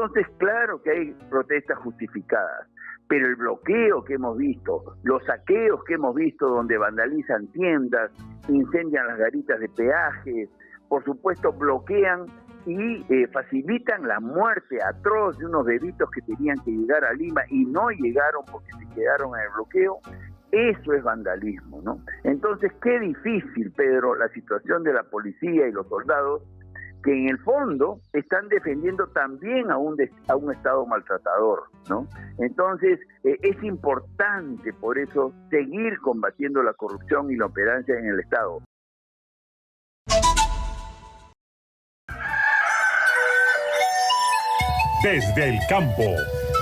Entonces, claro que hay protestas justificadas, pero el bloqueo que hemos visto, los saqueos que hemos visto donde vandalizan tiendas, incendian las garitas de peajes, por supuesto bloquean y facilitan la muerte atroz de unos bebitos que tenían que llegar a Lima y no llegaron porque se quedaron en el bloqueo. Eso es vandalismo, ¿no? Entonces, qué difícil, Pedro, la situación de la policía y los soldados, que en el fondo están defendiendo también a un Estado maltratador, ¿no? Entonces, es importante, por eso, seguir combatiendo la corrupción y la operancia en el Estado. Desde el campo,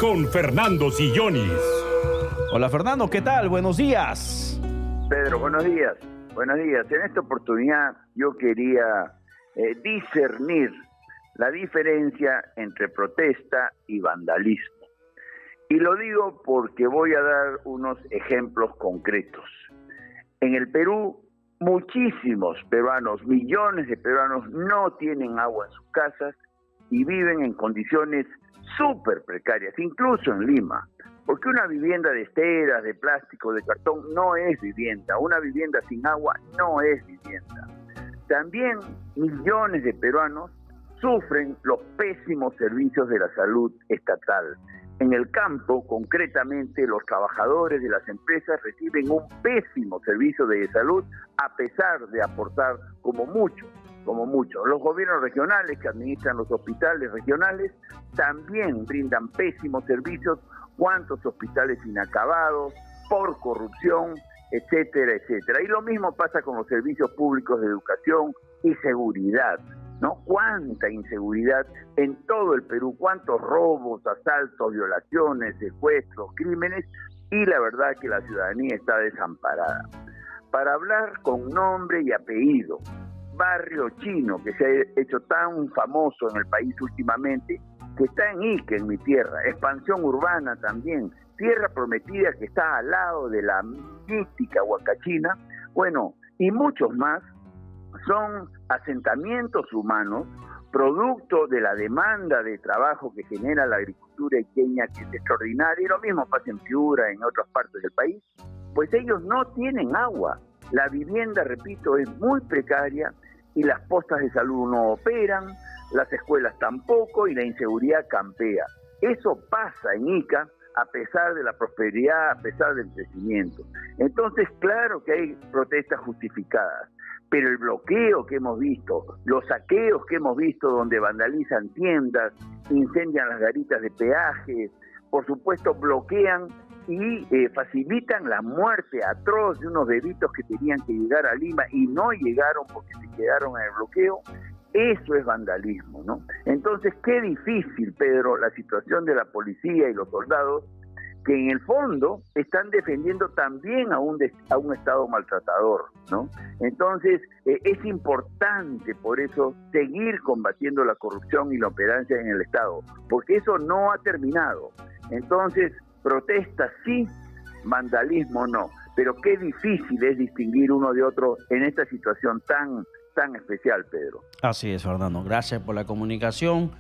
con Fernando Sillonis. Hola Fernando, ¿qué tal? Buenos días. Pedro, buenos días. Buenos días. En esta oportunidad yo quería discernir la diferencia entre protesta y vandalismo. Y lo digo porque voy a dar unos ejemplos concretos. En el Perú, muchísimos peruanos, millones de peruanos no tienen agua en sus casas y viven en condiciones súper precarias, incluso en Lima. Porque una vivienda de esteras, de plástico, de cartón, no es vivienda. Una vivienda sin agua no es vivienda. También millones de peruanos sufren los pésimos servicios de la salud estatal. En el campo, concretamente, los trabajadores de las empresas reciben un pésimo servicio de salud a pesar de aportar como mucho. Los gobiernos regionales que administran los hospitales regionales también brindan pésimos servicios. ¿Cuántos hospitales inacabados por corrupción, etcétera, etcétera? Y lo mismo pasa con los servicios públicos de educación y seguridad, ¿no? Cuánta inseguridad en todo el Perú, cuántos robos, asaltos, violaciones, secuestros, crímenes, y la verdad que la ciudadanía está desamparada. Para hablar con nombre y apellido, Barrio Chino, que se ha hecho tan famoso en el país últimamente, que está en Ica, en mi tierra, expansión urbana también, tierra prometida que está al lado de la mística Huacachina, bueno, y muchos más, son asentamientos humanos, producto de la demanda de trabajo que genera la agricultura iqueña, que es extraordinaria, y lo mismo pasa en Piura, en otras partes del país, pues ellos no tienen agua. La vivienda, repito, es muy precaria y las postas de salud no operan, las escuelas tampoco y la inseguridad campea. Eso pasa en Ica a pesar de la prosperidad, a pesar del crecimiento. Entonces, claro que hay protestas justificadas, pero el bloqueo que hemos visto, los saqueos que hemos visto donde vandalizan tiendas, incendian las garitas de peajes, por supuesto bloquean y facilitan la muerte atroz de unos bebitos que tenían que llegar a Lima y no llegaron porque se quedaron en el bloqueo. Eso es vandalismo, ¿no? Entonces, qué difícil, Pedro, la situación de la policía y los soldados, que en el fondo están defendiendo también a un Estado maltratador, ¿no? Entonces, es importante, por eso, seguir combatiendo la corrupción y la operancia en el Estado, porque eso no ha terminado. Entonces, protesta sí, vandalismo no, pero qué difícil es distinguir uno de otro en esta situación tan especial, Pedro. Así es, Fernando. Gracias por la comunicación.